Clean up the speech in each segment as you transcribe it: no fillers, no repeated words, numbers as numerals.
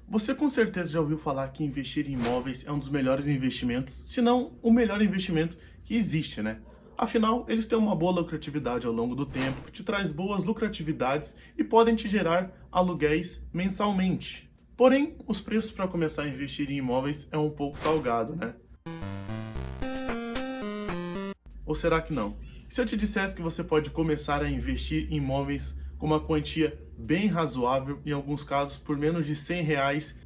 Você com certeza já ouviu falar que investir em imóveis é um dos melhores investimentos, se não o melhor investimento que existe, né? Afinal, eles têm uma boa lucratividade ao longo do tempo, que te traz boas lucratividades e podem te gerar aluguéis mensalmente. Porém, os preços para começar a investir em imóveis é um pouco salgado, né? Ou será que não? Se eu te dissesse que você pode começar a investir em imóveis com uma quantia bem razoável, em alguns casos por menos de R$ 100,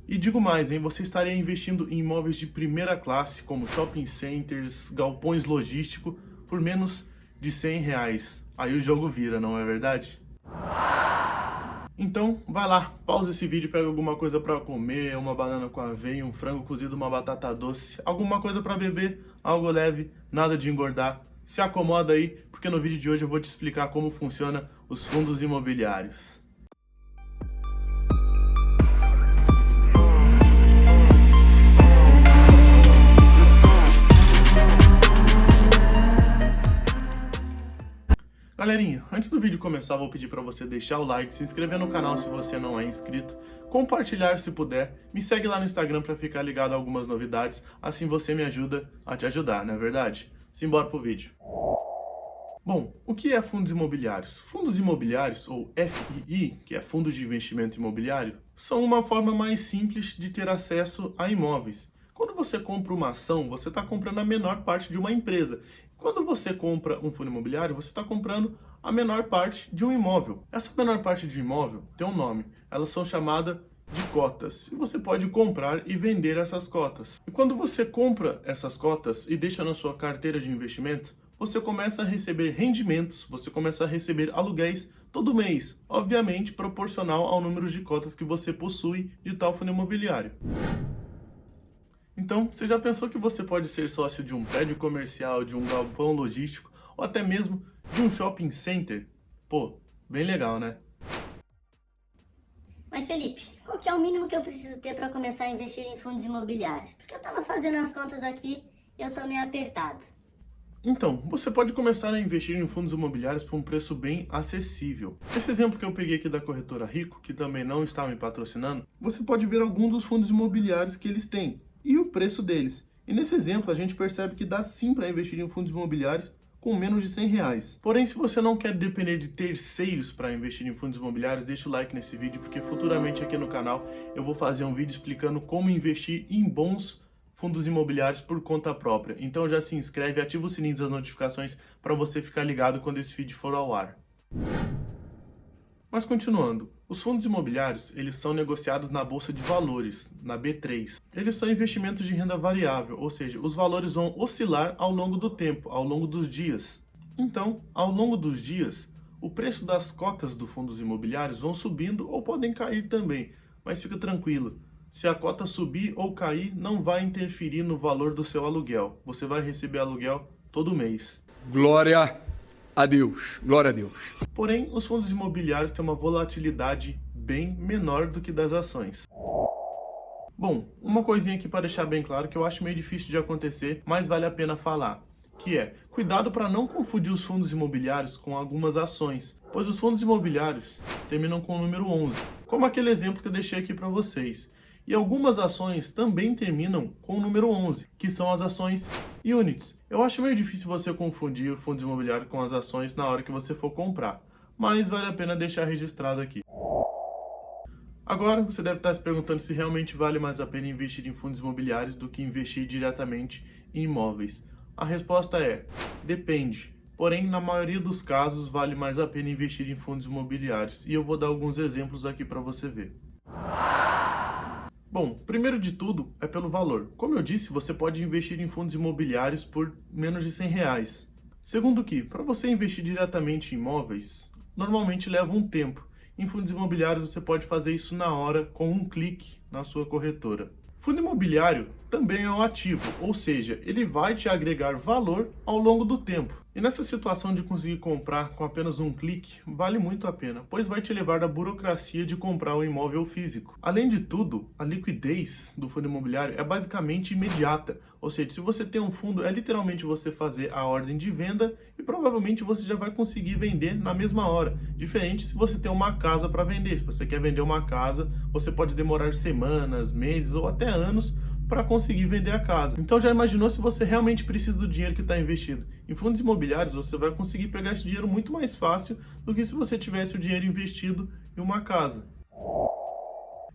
e digo mais, hein, você estaria investindo em imóveis de primeira classe, como shopping centers, galpões logísticos, por menos de R$ 100. Aí o jogo vira, não é verdade? Então, vai lá, pausa esse vídeo, pega alguma coisa para comer, uma banana com aveia, um frango cozido, uma batata doce, alguma coisa para beber, algo leve, nada de engordar. Se acomoda aí, porque no vídeo de hoje eu vou te explicar como funciona os fundos imobiliários. Galerinha, antes do vídeo começar, vou pedir para você deixar o like, se inscrever no canal se você não é inscrito, compartilhar se puder, me segue lá no Instagram para ficar ligado a algumas novidades, assim você me ajuda a te ajudar, não é verdade? Simbora pro vídeo. Bom, o que é fundos imobiliários? Fundos imobiliários, ou FII, que é Fundos de Investimento Imobiliário, são uma forma mais simples de ter acesso a imóveis. Quando você compra uma ação, você está comprando a menor parte de uma empresa. Quando você compra um fundo imobiliário, você está comprando a menor parte de um imóvel. Essa menor parte de imóvel tem um nome. Elas são chamadas de cotas. E você pode comprar e vender essas cotas. E quando você compra essas cotas e deixa na sua carteira de investimento, você começa a receber rendimentos, você começa a receber aluguéis todo mês, obviamente proporcional ao número de cotas que você possui de tal fundo imobiliário. Então, você já pensou que você pode ser sócio de um prédio comercial, de um galpão logístico ou até mesmo de um shopping center? Pô, bem legal, né? Mas Felipe, qual que é o mínimo que eu preciso ter para começar a investir em fundos imobiliários? Porque eu estava fazendo as contas aqui e eu estou meio apertado. Então, você pode começar a investir em fundos imobiliários por um preço bem acessível. Esse exemplo que eu peguei aqui da corretora Rico, que também não está me patrocinando, você pode ver alguns dos fundos imobiliários que eles têm e o preço deles. E nesse exemplo a gente percebe que dá sim para investir em fundos imobiliários com menos de R$ 100. Porém, se você não quer depender de terceiros para investir em fundos imobiliários, deixa o like nesse vídeo, porque futuramente aqui no canal eu vou fazer um vídeo explicando como investir em bons fundos imobiliários por conta própria. Então já se inscreve, ativa o sininho das notificações para você ficar ligado quando esse vídeo for ao ar. Mas continuando, os fundos imobiliários, eles são negociados na Bolsa de Valores, na B3. Eles são investimentos de renda variável, ou seja, os valores vão oscilar ao longo do tempo, ao longo dos dias. Então, ao longo dos dias, o preço das cotas dos fundos imobiliários vão subindo ou podem cair também, mas fica tranquilo. Se a cota subir ou cair, não vai interferir no valor do seu aluguel. Você vai receber aluguel todo mês. Glória a Deus. Glória a Deus. Porém, os fundos imobiliários têm uma volatilidade bem menor do que das ações. Bom, uma coisinha aqui para deixar bem claro que eu acho meio difícil de acontecer, mas vale a pena falar, que é, cuidado para não confundir os fundos imobiliários com algumas ações, pois os fundos imobiliários terminam com o número 11, como aquele exemplo que eu deixei aqui para vocês. E algumas ações também terminam com o número 11, que são as ações Units. Eu acho meio difícil você confundir o fundo imobiliário com as ações na hora que você for comprar, mas vale a pena deixar registrado aqui. Agora, você deve estar se perguntando se realmente vale mais a pena investir em fundos imobiliários do que investir diretamente em imóveis. A resposta é, depende. Porém, na maioria dos casos, vale mais a pena investir em fundos imobiliários. E eu vou dar alguns exemplos aqui para você ver. Bom, primeiro de tudo é pelo valor. Como eu disse, você pode investir em fundos imobiliários por menos de R$ 100. Segundo que, para você investir diretamente em imóveis, normalmente leva um tempo. Em fundos imobiliários você pode fazer isso na hora, com um clique na sua corretora. Fundo imobiliário também é um ativo, ou seja, ele vai te agregar valor ao longo do tempo. E nessa situação de conseguir comprar com apenas um clique, vale muito a pena, pois vai te levar da burocracia de comprar um imóvel físico. Além de tudo, a liquidez do fundo imobiliário é basicamente imediata, ou seja, se você tem um fundo, é literalmente você fazer a ordem de venda e provavelmente você já vai conseguir vender na mesma hora. Diferente se você tem uma casa para vender. Se você quer vender uma casa, você pode demorar semanas, meses ou até anos para conseguir vender a casa. Então já imaginou se você realmente precisa do dinheiro que está investido? Em fundos imobiliários você vai conseguir pegar esse dinheiro muito mais fácil do que se você tivesse o dinheiro investido em uma casa.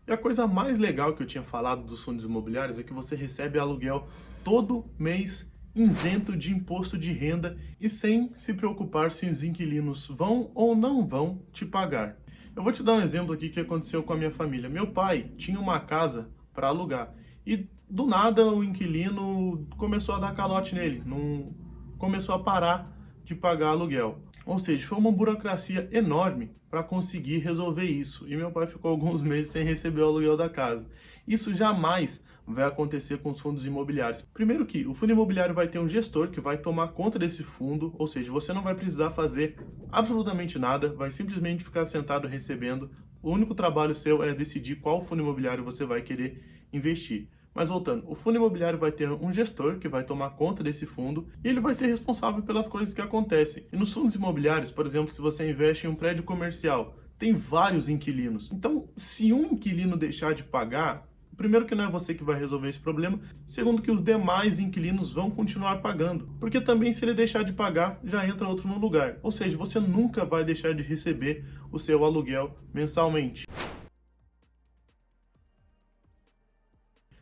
E a coisa mais legal que eu tinha falado dos fundos imobiliários é que você recebe aluguel todo mês isento de imposto de renda e sem se preocupar se os inquilinos vão ou não vão te pagar. Eu vou te dar um exemplo aqui que aconteceu com a minha família. Meu pai tinha uma casa para alugar e do nada o inquilino começou a dar calote nele, começou a parar de pagar aluguel. Ou seja, foi uma burocracia enorme para conseguir resolver isso. E meu pai ficou alguns meses sem receber o aluguel da casa. Isso jamais vai acontecer com os fundos imobiliários. Primeiro que o fundo imobiliário vai ter um gestor que vai tomar conta desse fundo, ou seja, você não vai precisar fazer absolutamente nada, vai simplesmente ficar sentado recebendo. O único trabalho seu é decidir qual fundo imobiliário você vai querer investir. Mas voltando, o fundo imobiliário vai ter um gestor que vai tomar conta desse fundo e ele vai ser responsável pelas coisas que acontecem. E nos fundos imobiliários, por exemplo, se você investe em um prédio comercial, tem vários inquilinos. Então, se um inquilino deixar de pagar, primeiro que não é você que vai resolver esse problema, segundo que os demais inquilinos vão continuar pagando. Porque também se ele deixar de pagar, já entra outro no lugar. Ou seja, você nunca vai deixar de receber o seu aluguel mensalmente.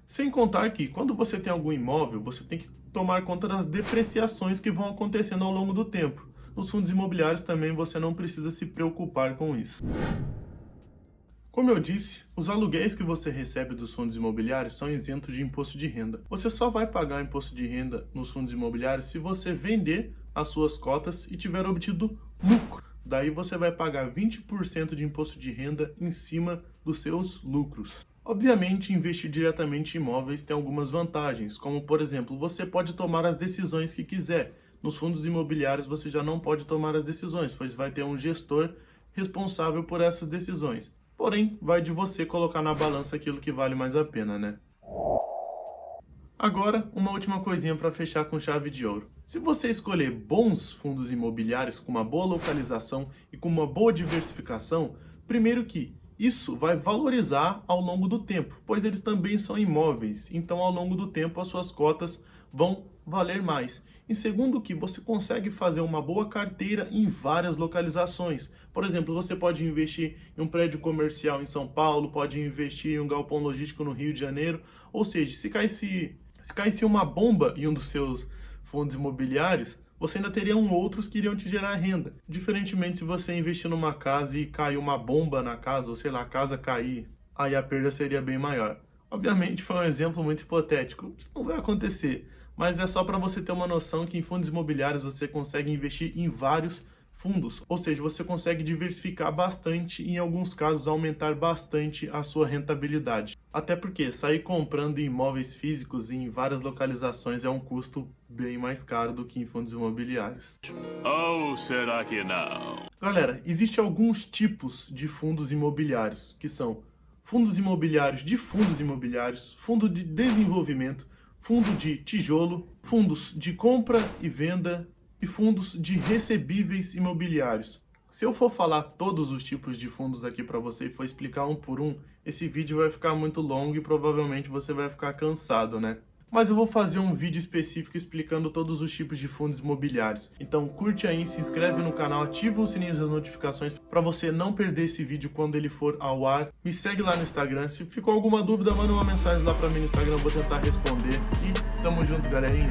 Sem contar que, quando você tem algum imóvel, você tem que tomar conta das depreciações que vão acontecendo ao longo do tempo. Nos fundos imobiliários também você não precisa se preocupar com isso. Como eu disse, os aluguéis que você recebe dos fundos imobiliários são isentos de imposto de renda. Você só vai pagar imposto de renda nos fundos imobiliários se você vender as suas cotas e tiver obtido lucro. Daí você vai pagar 20% de imposto de renda em cima dos seus lucros. Obviamente, investir diretamente em imóveis tem algumas vantagens, como por exemplo, você pode tomar as decisões que quiser. Nos fundos imobiliários você já não pode tomar as decisões, pois vai ter um gestor responsável por essas decisões. Porém, vai de você colocar na balança aquilo que vale mais a pena, né? Agora, uma última coisinha para fechar com chave de ouro. Se você escolher bons fundos imobiliários com uma boa localização e com uma boa diversificação, primeiro que isso vai valorizar ao longo do tempo, pois eles também são imóveis, então ao longo do tempo as suas cotas vão valer mais. E segundo que você consegue fazer uma boa carteira em várias localizações. Por exemplo, você pode investir em um prédio comercial em São Paulo, pode investir em um galpão logístico no Rio de Janeiro, ou seja, se caísse uma bomba em um dos seus fundos imobiliários, você ainda teria outros que iriam te gerar renda. Diferentemente se você investir numa casa e cair uma bomba na casa, ou sei lá, a casa cair, aí a perda seria bem maior. Obviamente foi um exemplo muito hipotético, isso não vai acontecer, mas é só para você ter uma noção que em fundos imobiliários você consegue investir em vários fundos, ou seja, você consegue diversificar bastante e em alguns casos aumentar bastante a sua rentabilidade. Até porque sair comprando imóveis físicos em várias localizações é um custo bem mais caro do que em fundos imobiliários. Ou será que não? Galera, existem alguns tipos de fundos imobiliários, que são fundos imobiliários de fundos imobiliários, fundo de desenvolvimento, fundo de tijolo, fundos de compra e venda e fundos de recebíveis imobiliários. Se eu for falar todos os tipos de fundos aqui para você e for explicar um por um, esse vídeo vai ficar muito longo e provavelmente você vai ficar cansado, né? Mas eu vou fazer um vídeo específico explicando todos os tipos de fundos imobiliários. Então curte aí, se inscreve no canal, ativa o sininho das notificações para você não perder esse vídeo quando ele for ao ar. Me segue lá no Instagram, se ficou alguma dúvida, manda uma mensagem lá para mim no Instagram, eu vou tentar responder. E tamo junto, galerinha!